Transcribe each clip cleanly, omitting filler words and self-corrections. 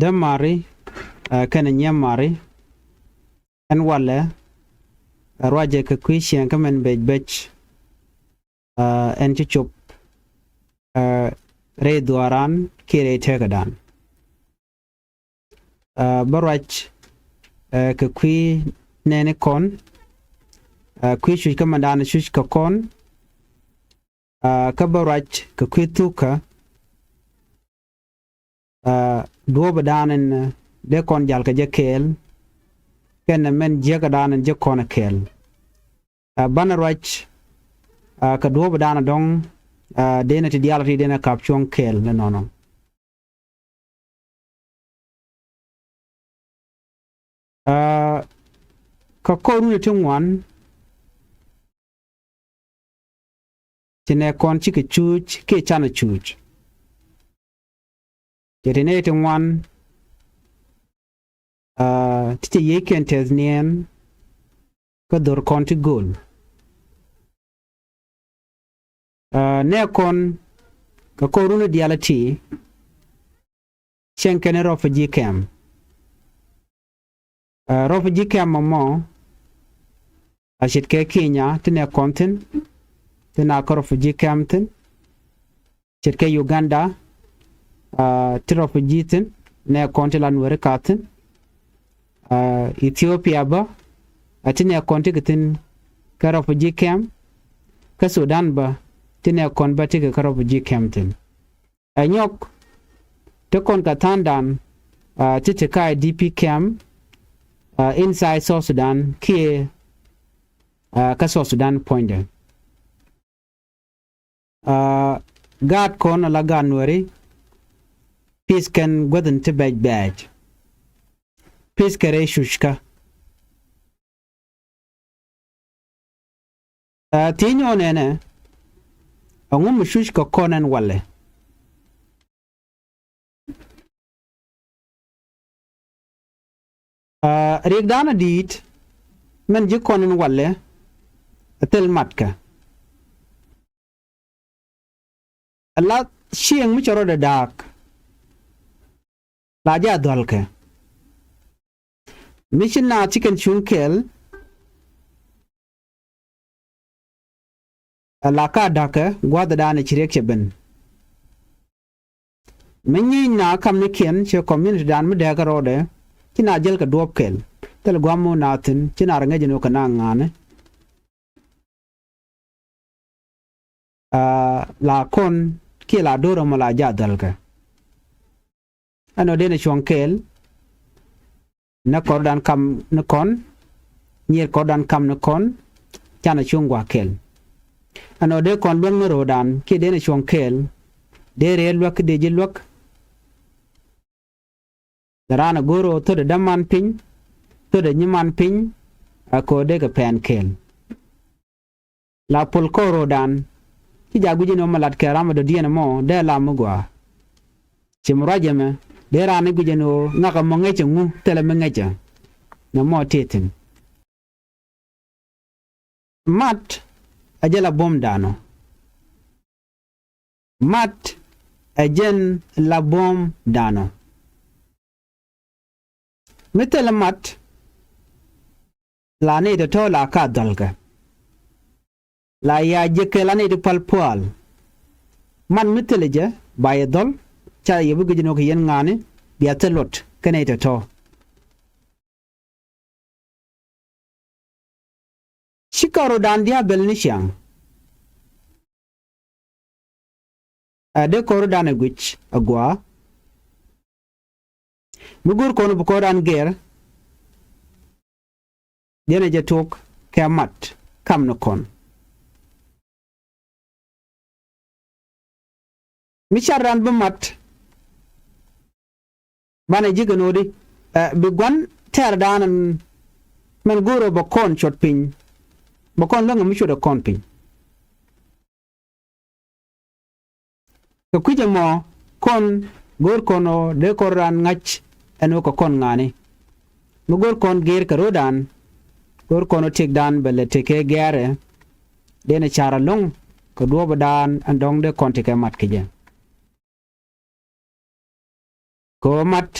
de mari kana nyam mari en wala roje ka kwishen kamen bej en chup re duaran kire tegadan barach ka kwi nene kon kwi shu kamandan shu ka kon ka barach ka kwi tuka duo badanen de kon jal ka jekel ken men jega danen je kon kel banarach ka duo badana dong dena ti dialati dena kapchon kel no ka koru te ngwan tine kon chi ke chuch ke chana chuch tine te ngwan tite yeken teznien ka dor kon ti gol ne kon ka koru ne dialati chenkene refugee camp refugee camp mo ashit ke Kenya tine kontin tina ko refugee camp tin chit ke Uganda ti refugee tin ne konti la Nuer katin Ethiopia ba atine konti kitin ka refugee camp ka Sudan ba tine kon ba ti ka refugee camp tin anyok te kon ka tandan ti kai DP camp inside South Sudan ki ka South Sudan pointer God kon la ganwari peace can gweden te baj peace kare shushka tinyo nene angum shushka konen wale rigdana dit men je konen wale tel matka Allah shieng mu choro de dak la ja dolke mission na chicken chunkel la ka daka gwada da ne chirek cheben menyi na kam ne ken che community dan mu de garode kina jel ka dop kel tel gwamo natin kina ranga jeno kana ngane la kon ki la doro mo la ja dalga ano dene chonkel na kordan kam na kon nyer kordan kam na kon chana chungwa kel ano de kon lon no rodan ki dene chonkel de re lwak de jilwak darana goro to de daman pin to de nyiman pin ako de ka pen kel la pol ko rodan ki jaguji no malat ke rama do diena mo de la mugwa chimrajeme de rana gujeno ngaka mo ngeche ngu tele me ngeche na mo titin mat ajela bom dano mat ajen la bom dano metele mat la ne de to la ka dalga la ya jeke la ne de palpoal man metele je baye dol cha yebu gujino ko yen ngane biya telot kene to shikaro dan dia belni shang ade koro dan guch agwa mugur kono bu koran ger dene je tok kamat kam no kon micharan bu mat bana jiganodi bi gwan ter danan men goro bo kon chot pin bo kon longa mi choda kon pin ko kuje mo kon gor kono de koran ngach eno ko kon ngani mo gor kon ger ka rodan gor kono tek dan bele teke gere dene chara long ko do dan andong de kon teke mat kije ko mat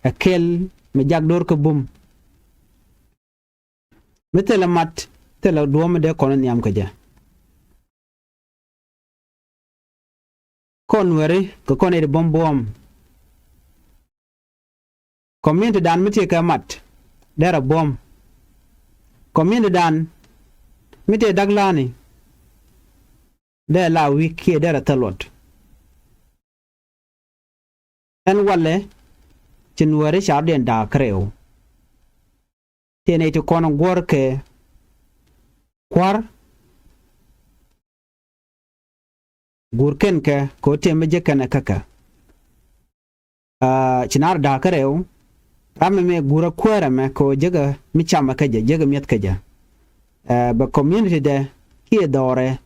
a kel me jak dor ko bum metela mat tela duom de kon niam ka ja kon were ko kon e bom bom community dan mete ka mat dera bom community dan mete daglani de la wiki dera talot en wale chin were sharden da kreo tene to kon gor ke kwar gurken ke ko teme je kana kaka chinar da kreo ramme me gura kwara me ko jega mi chama ka jega miet ka ja ba community de ki dore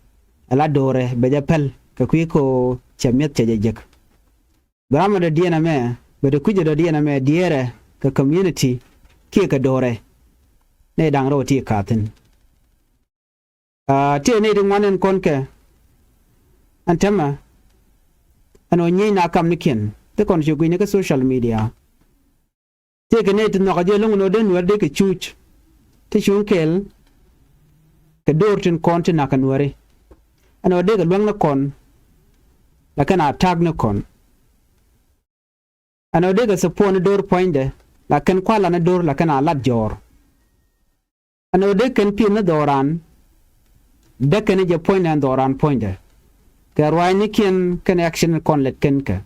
ala dore be japel ka ku ko chamiet che jek brama de diena me be de kuje de diena me diere ka community ki ka dore ne dang ro ti katin ti ne de wanen konke antama ano nyi na kam nikin te kon ju ne ka social media te ke ne te no ga je lungu no den wer de ke chuch te chun kel ke dor tin konti na kan wari ano de ga lwang na kon la kana tag na kon ano de ga support dor poinde la kan kwala na dor la kana lat jor ano de kan pi na doran de kan je point na doran poinde ke rwai ni ken action kon let ken ka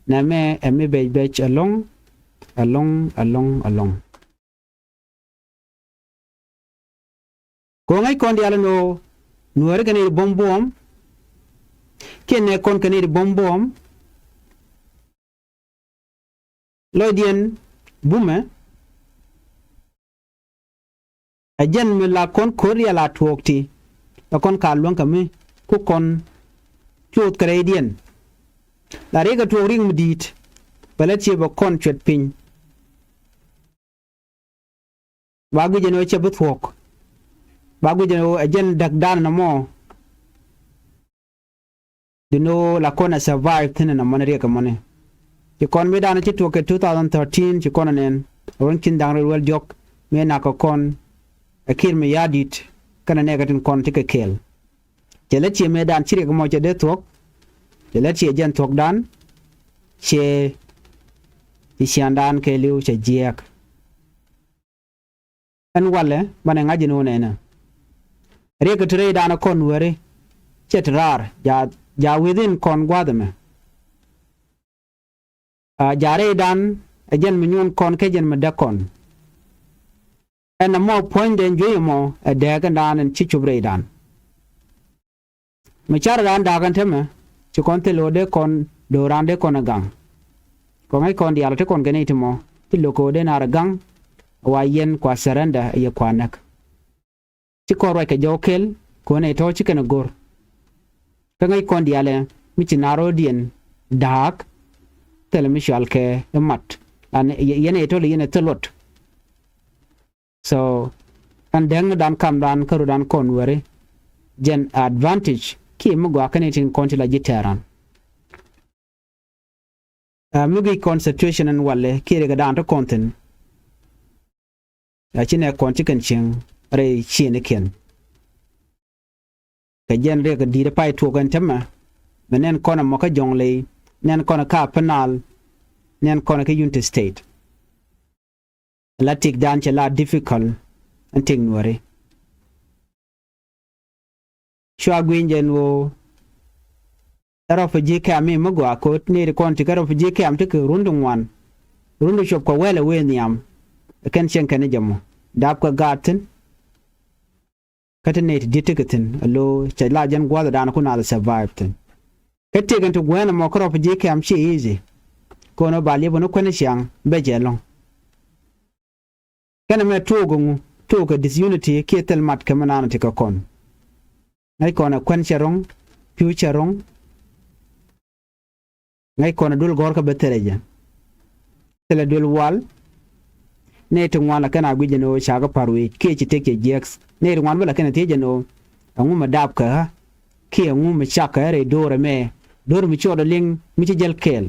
na me be along ko ngai kon diala no nuere kan e bombom ken ne kon kan e bombom loidien bume ajen me la kon koria la tuokti la kon ka lon ka me ku kon chot kredien la rega to ring mdit balet che ba kon chet pin bagu jeno che butwok bagu jeno ajen dak dan na mo dino la kona survive tin na monere ka mone ci kon me dana ci to ke 2013 ci kon nen won kin dang wel jok me na ko kon akir me yadit kana negatin kon ti ke kel jele ci me dan ci rek mo ci de tok jele ci jen tok dan ci siandan ke liu ci jiek an wale bane ngaji no nena rek tre dana kon were cetrar ja within kon gwadame jare dan ajen minyun kon ke jen medakon en mo point den joymo adega dan en chichubre dan me char dan dagan teme ci kon te lode kon do rande kon gang ko ngai kon dialo te kon gene timo ti loko de na gang wa yen kwa serenda ye kwanak ci ko roke jokel ko ne to ci kana gor ka ngai kon diale mi ci naro dien dak telemishal ke mat an yene to le yene telot so and then dan kam dan karu dan kon were gen advantage ki mo gwa kanetin konti la gitaran mugi concentration and wale ki rega dan to content chine konti kan ching re chine ken ka gen rega dire pai to gan tema menen kona mo ka jongle nen kona ka penal nen kona ka unit state la tik dan che la difficult and ting wari shwa gwinjen wo arafa je ka me magwa ko ne kon ti karafa je ka am te rundun wan rundu shop ko wele we niam ken chen kan jamo dab ko gatin katane ti ditikatin allo che la jan gwada dan ko na survive tin kete ganto gwena mo karafa je ka am che easy ko no bali bono ko ne siang be jelong kana me togo disunity ketel mat kamana ti ka kon ngai kona kwen charong piu charong ngai kona dul gor ka betereja tele dul wal ne to ngwana kana gwijeno shaga parwe ke ci teke jex ne ngwan bala kana tejeno angu madap ka ke angu me chaka re dore mi chodo ling mi ci jel kel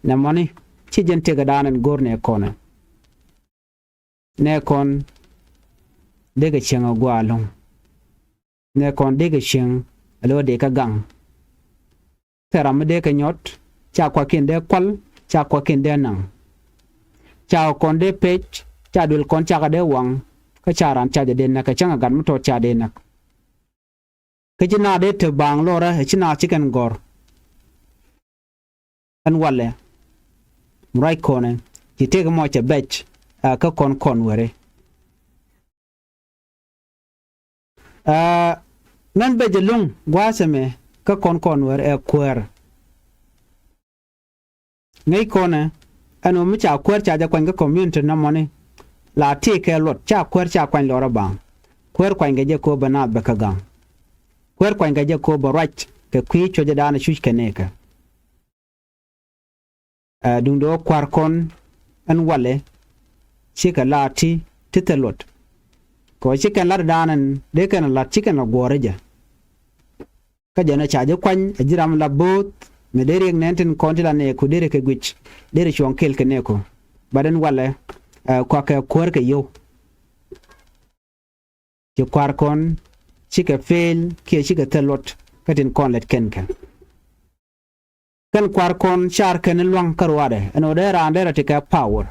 na moni chi jen te ga danan gor ne kona ne kon de ga chenga gwa long ne kon de ga cheng alo de ka gang teram de ka nyot cha kwa kin de kwal cha kwa kin de nang cha kon de pech cha dul kon cha ga de wang ka cha ran cha de na ka changa gan mu to cha de na ka jina de te bang lora he china chicken gor an wale murai kone ti te ga mo cha bech ka kon were nan be je lung gwaseme ka kon were e kwer nei kone anu mi cha kwer cha ja kwan ga community na moni la ti ke lot cha kwer cha kwan lora bang kwer kwan ga je ko banat ba ka gang kwer kwan ga je ko ba right ke kwi cho ja dana shush keneka dung do kwar kon an wale chika lati titelot ko chika lar danan de kan la chika na goreja ka jana chaje kwan ajiram la bot me dere nenten kontila ne ku dere ke gwich dere chon kel ke ne ko baden wale kwa ka kwer ke yo je kwar kon chika fail ke chika telot katin kon let kenka kan kwar kon char ken luang karwade ano dera andere tika power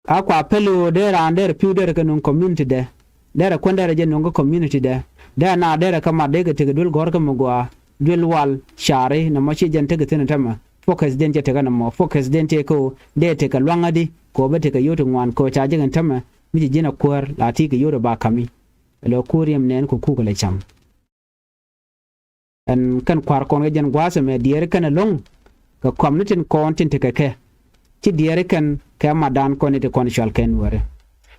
akwa pelu dera andere piu dera kanun community de dera kwendera je nungo community de na dera kama dega tika dul gor kama gwa dul wal share na machi jente ke tena tama focus den jete kana mo focus den te ko de tika luang adi ko be tika yoto ngwan ko cha je tama mi jina kwar la tika yoto ba kami lo kuriem nen ko ku le cham en kan kwar kon gen gwasa me diere kan long ka community kon tin te ke ti diere kan ka madan kon te kon shal ken wore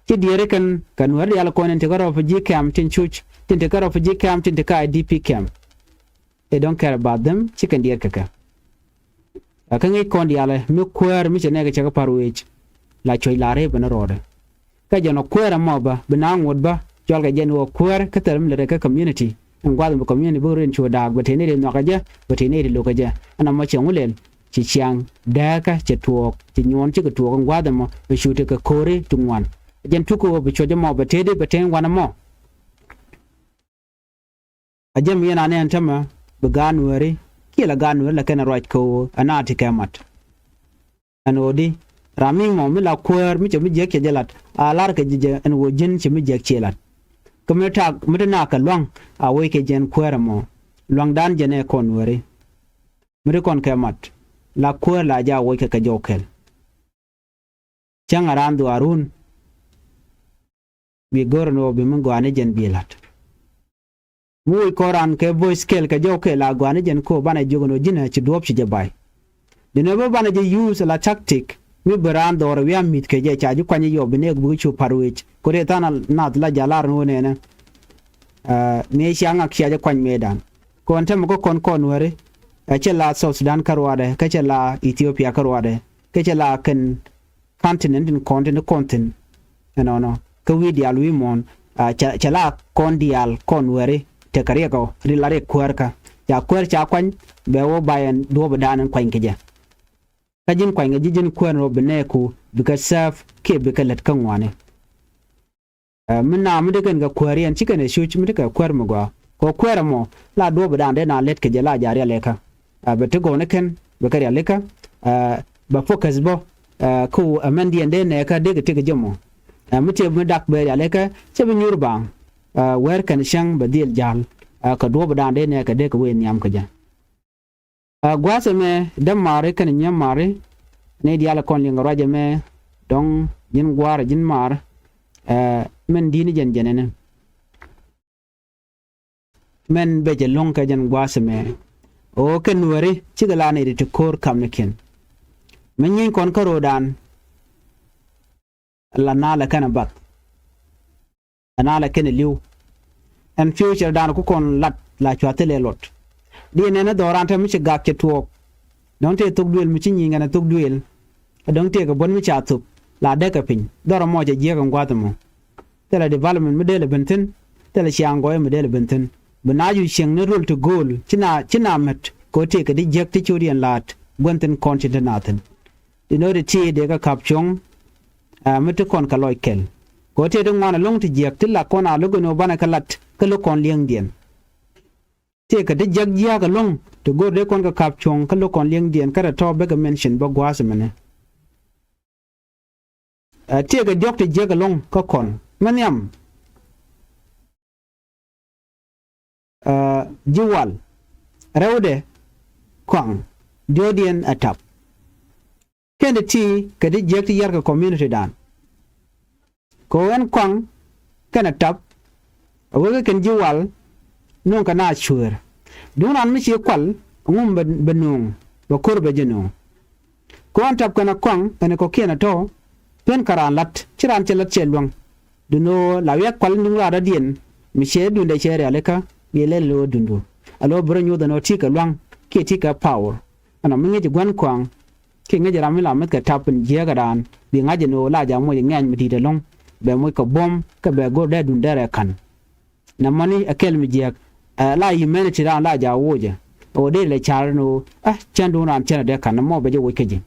ti diere kan wore yal kon te garo fuji kam tin chuch tin te garo fuji kam tin te ka IDP camp they don't care about them chicken diere ka kan ngi kon diale mi kwar mi chene ga parwech la choy la re bana rode ka jeno kwar mo ba bina ngod jol ga jen wo kwar ka term le ka community ngwado mo community bo ren choda batene de nokaja batene de lokaja ana ma chengulen chi chiang daka che tuok chi nyon chi tuok ngwado mo be shute ka kore tungwan jen tuko be choja mo batede baten wana mo ajem yana ne antama be ganwere kila ganwere la kana right ko anati kamat anodi rami mo mi la kwer mi che mi je ke jelat alar ke je en wo jin che mi je chelat community mutana ka luang a we ke jen kwera mo luang dan jene kon wore mure kon kemat la kwer la ja we ke ka jokel chang arandu arun bi gorno bi mun gwane jen bilat mu koran ke voice kel ka jokel la gwane jen ko bana jogono jina ci dop ci jabay dina ba bana je use la tactic mi berando or wi amit ke je chaji kwanye yo bine bu chu parwech kore tana nat la jalar no ne na me shanga kya kwany medan kon tam ko kon wore che la South Sudan karwade ka che la Ethiopia karwade ka che la kan continent in continent no ka wi dial wi mon che la kon dial kon wore te kare ko rilare kwerka ya kwer cha kwany be wo bayan do badan kwany keje kajin kwany jijin kwen ro bene ku bika saf ke bika let kan wane muna mu daga ga kwariyan cika ne shuci mu daga kwar mu gwa ko kwara mo la do badan de na let ke jala jari leka ba to go ne ken ba kari leka ba focus bo ko amandi ande ne ka daga tiga jamo mu te mu dak be ya leka ce bin yurba wer kan shang ba dil jal ka do badan de ne ka de ka wen yam ka ja gwasa me dan mare kan nyam mare ne diala kon linga roje me don yin gwara jin mar men dini jen jenene men beje lonka jen gwasa me o ken wari cigala ne de kor kamnekin men yin kon karo dan la nala kana bak anala ken liu and future dan ku kon lat la chwatele lot di nena dorante mi gak ke tuok don te tok duel mi nyinga na tok duel don te ga bon mi chatu la de ka pin doro mo je ga ngwata mo tele development mi dele benten tele chiango mi dele benten banaju cheng ne rule to goal china met ko te ka di jek ti churian lat gwenten continent naten di no de ti de ka kap chong mete kon ka loy kel ko te dong wana long ti jek ti la kon a lugo no bana kalat ka lo kon lieng dien te ka de jag ya ka long to go de kon ka kap chong ka lo kon lieng dien ka to be ka mention ba gwa semene te ka jok ti jeg long ka kon maniam jiwal rewde kwang jodien atap kende ti ka de jeg ti yar ka community dan ko en kwang kana tap awoga ken jiwal non kana chur dunan mi chi kwal ngum benung ba kurbe jenu ko an tap kana kwang ene ko kena to pen karan lat chiran chelat chelwang duno lawe kwal nung la dien mi che dunde chere aleka yele lo dundu alo bro nyu da no tika lwang ke tika power ana mi ngi gwan kwang ke ngi jara mi la met ka tapin je ga dan bi ngaje no la ja mo ngan mi de long be mo ko bom ka be go de dun dere kan na mani akel mi je la humanity dan la ja woje o de le char no chandu ran chena de kan mo be je wo keji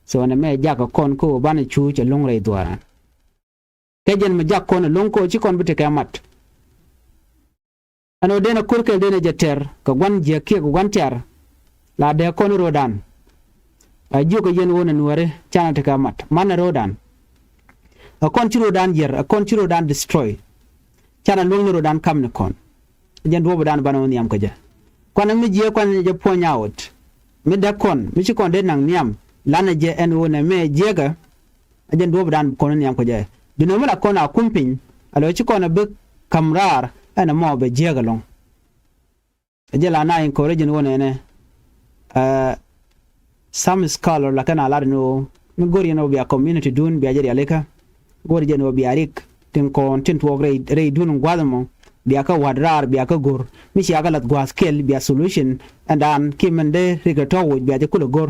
so na me ja ka kon ko ban chu che long re dwara kejen mi ja kon long ko chi kon bite ka mat ano dena kurkel dena jeter ka gwan je ke gwan tiar la de kon rodan aju ko yen wona nuare chana te ka mat man rodan a kon chiro dan yer a kon chiro dan destroy chana long rodan kam ne kon jen do dan bana woni am ka je kon mi je kon je ponya out mi da kon mi chi kon de nang niam lana je en wona me jega jen do dan kon ni am ka je dino mala kon a kumpin alo chi kon be kamrar ana mo be jega long jela na encourage wona ne some scholar la kana la no ngori no be a community dun be ajeri aleka gori je no be arik tin kon tin to re dun gwadamo be aka wadrar be aka gor mi ci agalat gwaskel be a solution and an kimende rigato wo be aje kulo gor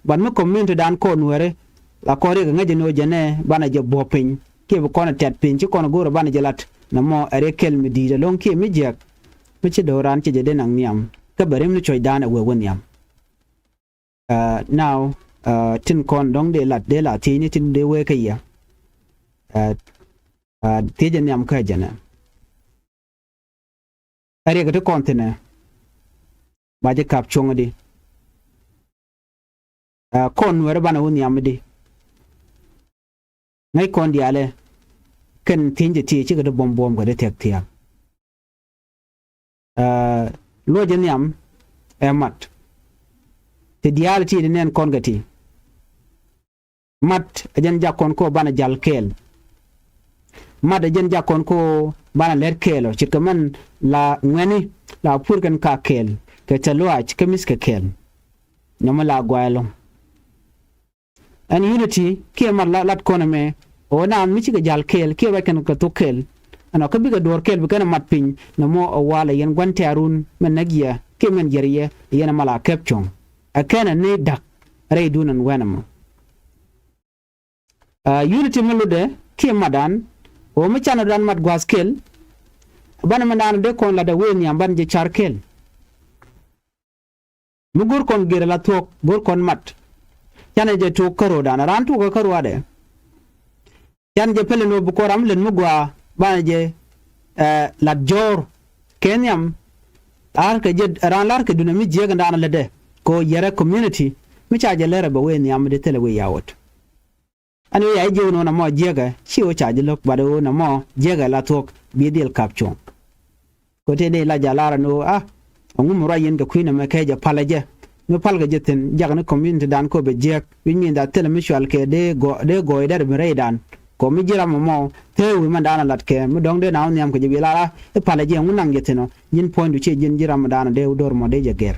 ban mo community dan ko nuere la ko re ngaje no jene bana je bopin ke be kona tet pin ci kono goro bana jelat na mo are kel mi di long ke mi jek mi ci doran ci je de nang niam ka barem ni choy dan we won yam now tin kon dong de la ti ni tin de we ka ya ti je niam ka jana are ga to kontine ba je kap chong di kon wer bana won yam di ngai kon di ale ken tin je ti ci ga bom ga de tek tiya lo je niam mat te diality de nen kon gati mat ajen jakon ko bana jal kel mat ajen jakon ko bana ler kelo chikaman la ngweni la purgan ka kel ke talwa chikamis ke kel nyama la gwalo and unity ke mar la lat kono me o na mi chiga jal kel ke wa kan ko to kel ana ko biga dor kel biga mat pin na mo o wala yen gwante arun men nagiya ke men jeriye yen mala kepchong akena ne dak ray dunan wenam unity melude ke madan o mi chana dan mat gwaskel bana manan de kon la da wen yam ban je charkel mugur kon gere la tok bur kon mat chana je to karo dan ran to ko karo ade chana je pele no bu koram len mugwa bana je la jor kenyam ar ke je ran lar ke dunami je ga dan la de ko yara community mi chaje lera ba wen yam de tele we yawot ani ya je no na mo jega chi o chaje lok ba do na mo jega la tok bi del kapchon ko te de la jalara no ngum ra yen ga kuina me keja palaje no palga jeten jagna community dan ko be jek wi mi da tele mi shal ke de go der mi redan ko mi jira mo te wi man dana lat ke mi dong de na nyam ko je bi la e palaje ngunang jeteno yin point du che jin jira ma dana de dor mo de jeger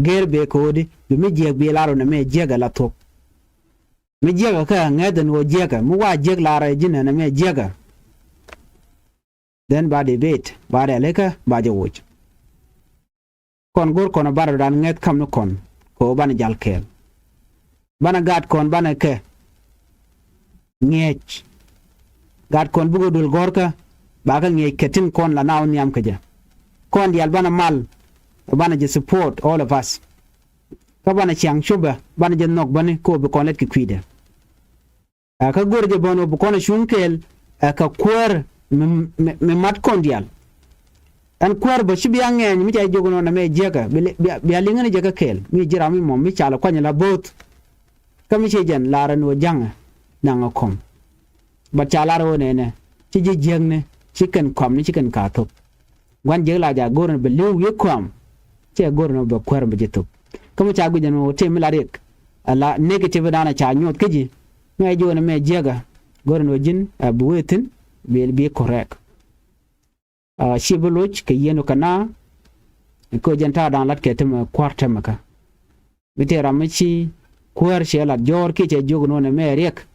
gerbe ko di bi mi jeg bi laro na me jega la tok mi jega ka ngaden wo jega mu wa jeg lara jina na me jega den ba debate ba de leka ba je wuch kon gor kon bar dan nget kam no kon ko ban jal kel bana gat kon bana ke ngech gat kon bugo dul gorka ba ka ngech ketin kon la naw nyam ka ja kon dial bana mal bana je support all of us ka bana chang shuba bana je nok bane ko be konet ki kwide ka gor je bono bu kono shunkel ka kwar me mat kondial an kwar ba shibi angen mi tay jogono na me jega bi alingani jega kel mi jira mi mom mi chala kwanya la bot kami che jan lara no janga nanga kom ba chala ro ne ci je jengne chicken kom ni chicken ka top wan je la ja goron be lew ye kom che goron ba kwar ba jitu kami cha gu jano te mi la rek ala negative dana cha nyot keji me jo na me jega goron jin bu wetin be correct shibuluch ke yeno kana ko janta dan lat ke tem kwarta maka bite ramichi kuar shela jor ke je jogno ne merek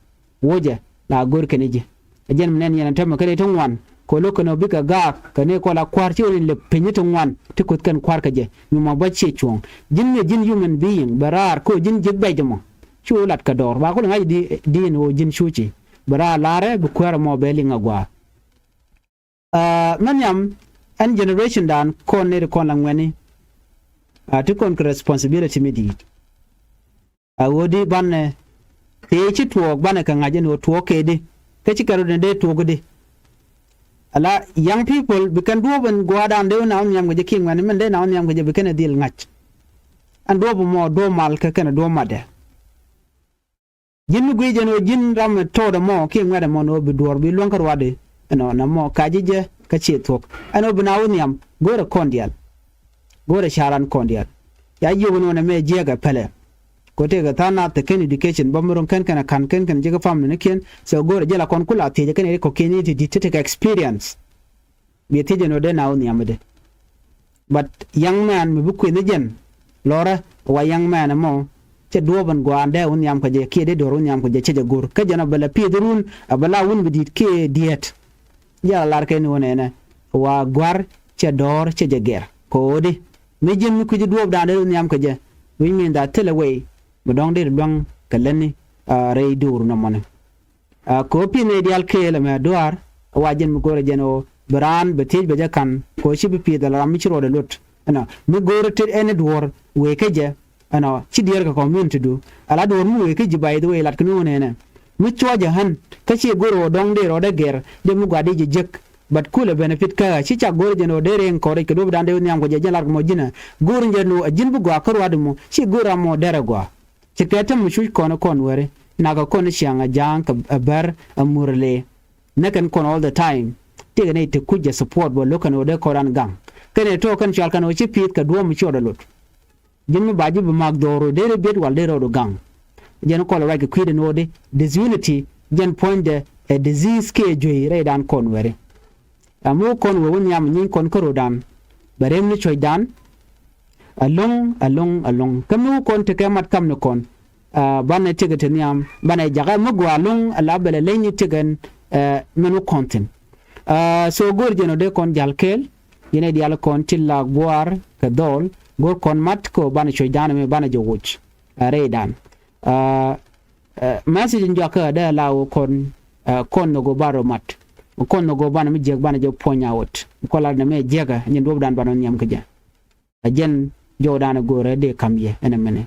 woje la gor ke neje ajen mnen yana tem kare tun wan ko lokono bika ga kane ko la kwarti on le penyitun wan tikut kan kwar ka je mi ma bacce chuon jin me jin human being barar ko jin jibbe jamo chulat ka dor ba ko ngai di no jin shuchi bara lare bu kwar mo beli ngagwa manyam an generation dan kon ne kon la ngweni to kon responsibility midi wodi banne te ci tuok bane ka ngaje no tuoke de ke ci karo de tuok ala young people bikan duoben gwada de na on yam ge king man men de na on yam ge bikan dil ngach an duobo mo do mal ka kana do made jin gwe jeno jin ram to do mo king ngade mo no bi dor bi lon kar wade no na mo kajije ka ce tok ano bina wonyam gore kondial gore sharan kondial ya yi wono na me jega pele ko te ga tana te ken education bamron kan jega fam ne ken so gore jela kon kula te je ken ko ken ti take experience bi te no de na wonyam de but young man me bu ko ne jen lora wa young man mo ce duoban go ande wonyam ko je ke de do wonyam ko je ce gor ka jana bala pidrun abala won bi ke diet ya lar ken wonene wa gwar ce dor ce jeger ko de mi jëm ku ji duob dande nyam ko je wi min da telewe bu dong de dong kalani rey dur no mon ko pine dial kele me doar wa jën mi gore jeno bran betej be jakan ko ci bi pi da ram mi ci rode lot ana mi gore te ene dor we ke je ana ci dier ka community du ala dor mu we ke ji bay do we lat ko wonene mi choja han kace goro dong de rode ger de mu gwadi je jek but kula benefit ka ci cha goro jeno de ren ko re ke do dande nyam ko je jalar mo jina goro jeno jin bu gwa karwa dum ci goro mo dere gwa ci kete mu shu kono kon were naga kon shianga jang ka bar amurle nakan kon all the time tiga ne te kuje support bo lokano de koran gang kene to kan chal kan o ci pit ka do mu choda lot jin mu baji bu mag doro de bet wal de ro gang jen ko la right kwide no de disunity jen point de a disease ke joy re dan kon were amu kon wo nyam nyin kon ko dan barem ni choy dan along kamu kon te kamat kam no kon bana tigete nyam bana jaga magwa long ala bele lenyi tigan menu content so gor jeno de kon jalkel yene dial kon tilla gwar ka dol gor kon mat ko bana choy dan me bana jowoch re dan message njaka da lawo kon no go baro mat kon no go bana mi jeg bana jo ponya wot ko la na me jega nyen do dan bana nyam ka ja ajen jo dana gore de kamye ene mene